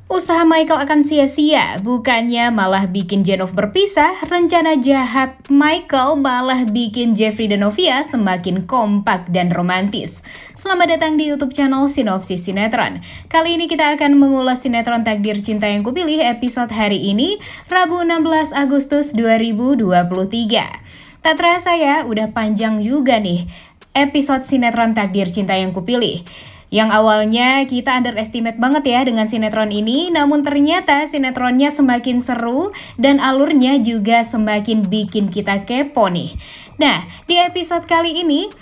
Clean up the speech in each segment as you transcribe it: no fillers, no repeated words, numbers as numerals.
Usaha Michael akan sia-sia, bukannya malah bikin Jenov berpisah, rencana jahat Michael malah bikin Jeffrey dan Novia semakin kompak dan romantis. Selamat datang di YouTube channel Sinopsis Sinetron. Kali ini kita akan mengulas sinetron Takdir Cinta Yang Kupilih episode hari ini, Rabu 16 Agustus 2023. Tak terasa ya, udah panjang juga nih episode sinetron Takdir Cinta Yang Kupilih. Yang awalnya kita underestimate banget ya dengan sinetron ini, namun ternyata sinetronnya semakin seru dan alurnya juga semakin bikin kita kepo nih. Nah, di episode kali ini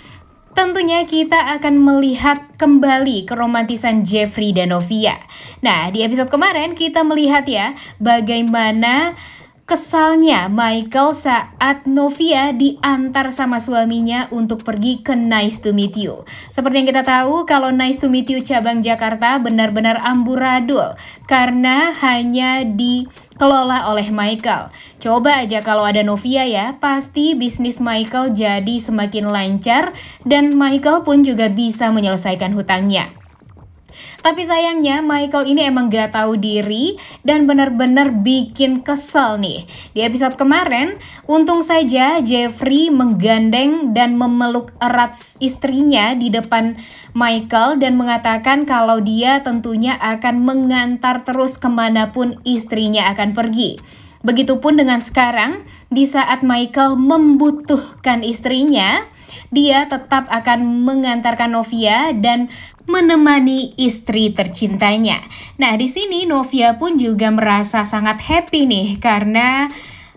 tentunya kita akan melihat kembali keromantisan Jeffrey dan Novia. Nah, di episode kemarin kita melihat ya bagaimana kesalnya Michael saat Novia diantar sama suaminya untuk pergi ke Nice to Meet You. Seperti yang kita tahu, kalau Nice to Meet You cabang Jakarta benar-benar amburadul karena hanya dikelola oleh Michael. Coba aja kalau ada Novia ya, pasti bisnis Michael jadi semakin lancar dan Michael pun juga bisa menyelesaikan hutangnya. Tapi sayangnya Michael ini emang gak tahu diri dan benar-benar bikin kesel nih. Di episode kemarin, untung saja Jeffrey menggandeng dan memeluk erat istrinya di depan Michael dan mengatakan kalau dia tentunya akan mengantar terus kemanapun istrinya akan pergi. Begitupun dengan sekarang, di saat Michael membutuhkan istrinya, dia tetap akan mengantarkan Novia dan menemani istri tercintanya. Nah, di sini Novia pun juga merasa sangat happy nih karena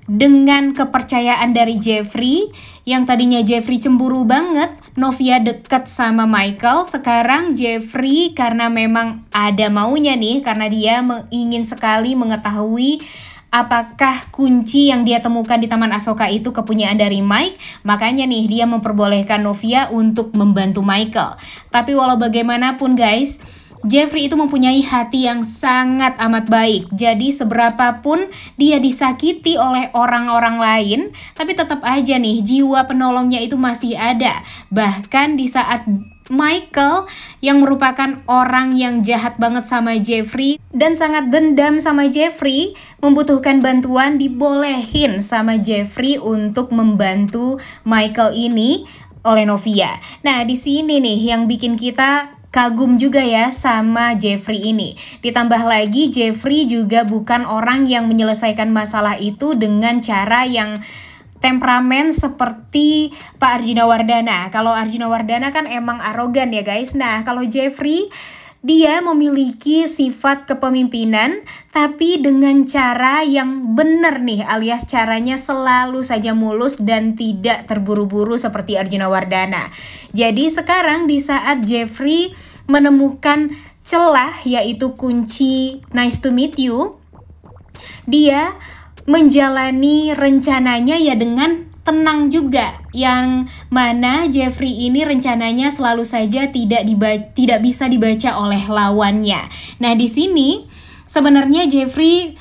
dengan kepercayaan dari Jeffrey, yang tadinya Jeffrey cemburu banget, Novia deket sama Michael. Sekarang Jeffrey karena memang ada maunya nih, karena dia ingin sekali mengetahui apakah kunci yang dia temukan di Taman Asoka itu kepunyaan dari Mike. Makanya nih dia memperbolehkan Novia untuk membantu Michael. Tapi walau bagaimanapun guys, Jeffrey itu mempunyai hati yang sangat amat baik. Jadi seberapapun dia disakiti oleh orang-orang lain, tapi tetap aja nih jiwa penolongnya itu masih ada. Bahkan di saat Michael yang merupakan orang yang jahat banget sama Jeffrey dan sangat dendam sama Jeffrey, membutuhkan bantuan, dibolehin sama Jeffrey untuk membantu Michael ini oleh Novia. Nah, di sini nih yang bikin kita kagum juga ya sama Jeffrey ini. Ditambah lagi Jeffrey juga bukan orang yang menyelesaikan masalah itu dengan cara yang temperamen seperti Pak Arjuna Wardana. Kalau Arjuna Wardana kan emang arogan ya guys. Nah, kalau Jeffrey, dia memiliki sifat kepemimpinan tapi dengan cara yang benar nih, alias caranya selalu saja mulus dan tidak terburu-buru seperti Arjuna Wardana. Jadi sekarang di saat Jeffrey menemukan celah yaitu kunci Nice to Meet You, dia menjalani rencananya ya dengan tenang juga, yang mana Jeffrey ini rencananya selalu saja tidak bisa dibaca oleh lawannya. Nah, di sini sebenarnya Jeffrey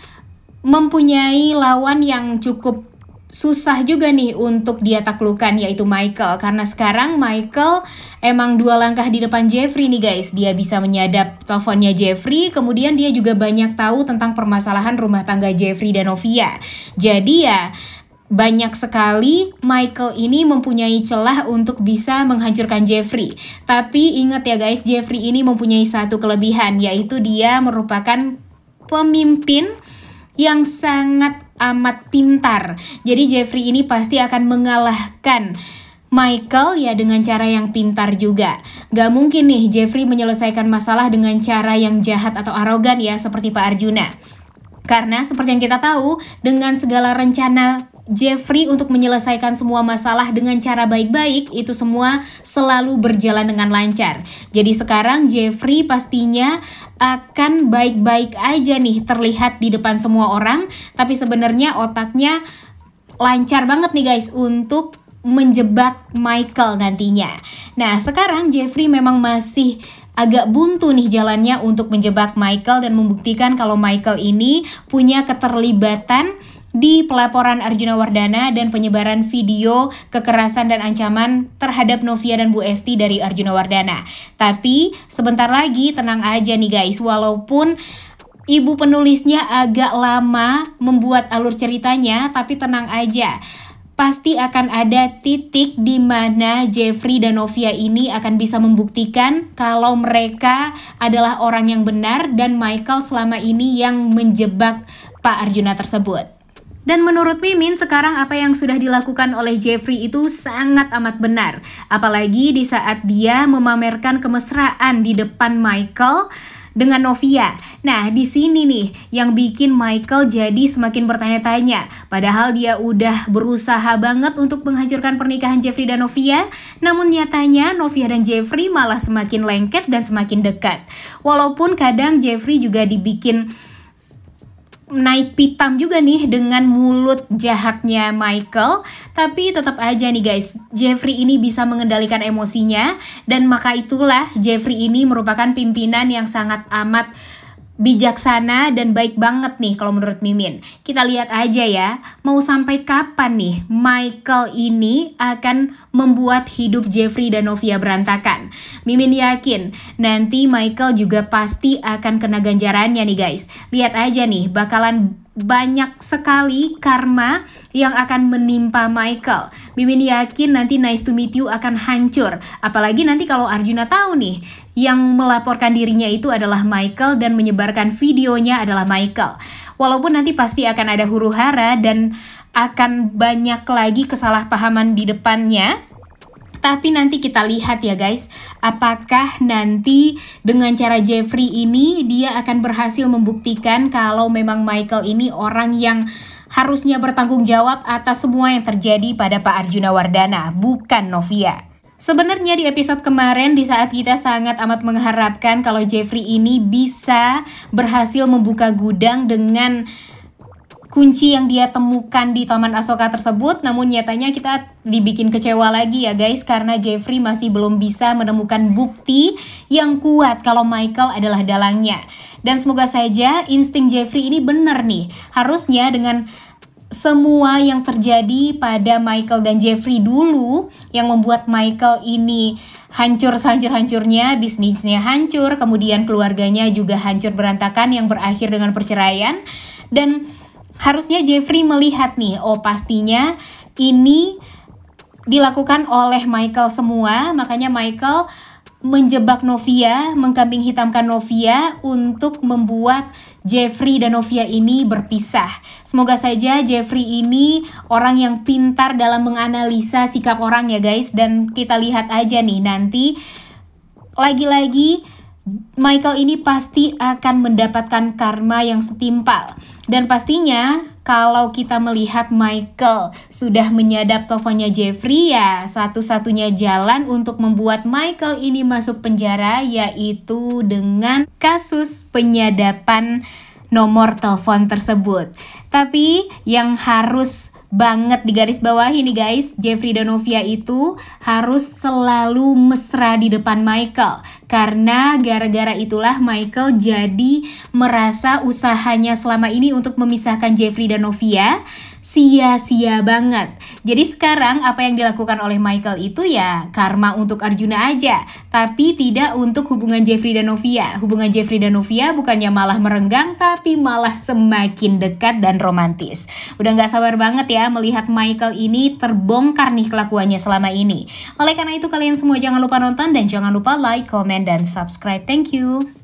mempunyai lawan yang cukup susah juga nih untuk dia taklukkan, yaitu Michael. Karena sekarang Michael emang 2 langkah di depan Jeffrey nih guys. Dia bisa menyadap teleponnya Jeffrey, kemudian dia juga banyak tahu tentang permasalahan rumah tangga Jeffrey dan Novia. Jadi ya banyak sekali Michael ini mempunyai celah untuk bisa menghancurkan Jeffrey. Tapi ingat ya guys, Jeffrey ini mempunyai satu kelebihan, yaitu dia merupakan pemimpin yang sangat amat pintar. Jadi Jeffrey ini pasti akan mengalahkan Michael ya dengan cara yang pintar juga. Gak mungkin nih Jeffrey menyelesaikan masalah dengan cara yang jahat atau arogan ya seperti Pak Arjuna. Karena seperti yang kita tahu, dengan segala rencana Jeffrey untuk menyelesaikan semua masalah dengan cara baik-baik, itu semua selalu berjalan dengan lancar. Jadi sekarang Jeffrey pastinya akan baik-baik aja nih terlihat di depan semua orang, tapi sebenarnya otaknya lancar banget nih guys untuk menjebak Michael nantinya. Nah, sekarang Jeffrey memang masih agak buntu nih jalannya untuk menjebak Michael dan membuktikan kalau Michael ini punya keterlibatan di pelaporan Arjuna Wardana dan penyebaran video kekerasan dan ancaman terhadap Novia dan Bu Esti dari Arjuna Wardana. Tapi sebentar lagi tenang aja nih guys, walaupun Ibu penulisnya agak lama membuat alur ceritanya, tapi tenang aja. Pasti akan ada titik di mana Jeffrey dan Novia ini akan bisa membuktikan kalau mereka adalah orang yang benar dan Michael selama ini yang menjebak Pak Arjuna tersebut. Dan menurut Mimin, sekarang apa yang sudah dilakukan oleh Jeffrey itu sangat amat benar. Apalagi di saat dia memamerkan kemesraan di depan Michael dengan Novia. Nah, di sini nih yang bikin Michael jadi semakin bertanya-tanya. Padahal dia udah berusaha banget untuk menghancurkan pernikahan Jeffrey dan Novia. Namun nyatanya Novia dan Jeffrey malah semakin lengket dan semakin dekat. Walaupun kadang Jeffrey juga dibikin naik pitam juga nih dengan mulut jahatnya Michael, tapi tetap aja nih guys, Jeffrey ini bisa mengendalikan emosinya, dan maka itulah Jeffrey ini merupakan pimpinan yang sangat amat bijaksana dan baik banget nih kalau menurut Mimin. Kita lihat aja ya, mau sampai kapan nih Michael ini akan membuat hidup Jeffrey dan Novia berantakan. Mimin yakin nanti Michael juga pasti akan kena ganjarannya nih guys. Lihat aja nih, bakalan banyak sekali karma yang akan menimpa Michael. Mimin yakin nanti Nice to Meet You akan hancur. Apalagi nanti kalau Arjuna tahu nih yang melaporkan dirinya itu adalah Michael dan menyebarkan videonya adalah Michael. Walaupun nanti pasti akan ada huru-hara dan akan banyak lagi kesalahpahaman di depannya. Tapi nanti kita lihat ya guys, apakah nanti dengan cara Jeffrey ini dia akan berhasil membuktikan kalau memang Michael ini orang yang harusnya bertanggung jawab atas semua yang terjadi pada Pak Arjuna Wardana, bukan Novia. Sebenarnya di episode kemarin di saat kita sangat amat mengharapkan kalau Jeffrey ini bisa berhasil membuka gudang dengan kunci yang dia temukan di Taman Asoka tersebut, namun nyatanya kita dibikin kecewa lagi ya guys, karena Jeffrey masih belum bisa menemukan bukti yang kuat kalau Michael adalah dalangnya. Dan semoga saja insting Jeffrey ini benar nih. Harusnya dengan semua yang terjadi pada Michael dan Jeffrey dulu yang membuat Michael ini hancur sehancur-hancurnya, bisnisnya hancur, kemudian keluarganya juga hancur berantakan yang berakhir dengan perceraian. Dan harusnya Jeffrey melihat nih, oh pastinya ini dilakukan oleh Michael semua, makanya Michael menjebak Novia, mengkambing hitamkan Novia untuk membuat Jeffrey dan Novia ini berpisah. Semoga saja Jeffrey ini orang yang pintar dalam menganalisa sikap orang ya guys, dan kita lihat aja nih nanti lagi-lagi Michael ini pasti akan mendapatkan karma yang setimpal. Dan pastinya kalau kita melihat Michael sudah menyadap teleponnya Jeffrey, ya satu-satunya jalan untuk membuat Michael ini masuk penjara yaitu dengan kasus penyadapan nomor telepon tersebut. Tapi yang harus banget digarisbawahi nih guys, Jeffrey dan Novia itu harus selalu mesra di depan Michael. Karena gara-gara itulah Michael jadi merasa usahanya selama ini untuk memisahkan Jeffrey dan Novia sia-sia banget. Jadi sekarang apa yang dilakukan oleh Michael itu ya karma untuk Arjuna aja, tapi tidak untuk hubungan Jeffrey dan Novia. Hubungan Jeffrey dan Novia bukannya malah merenggang, tapi malah semakin dekat dan romantis. Udah gak sabar banget ya melihat Michael ini terbongkar nih kelakuannya selama ini. Oleh karena itu kalian semua jangan lupa nonton dan jangan lupa like, comment, dan subscribe. Thank you.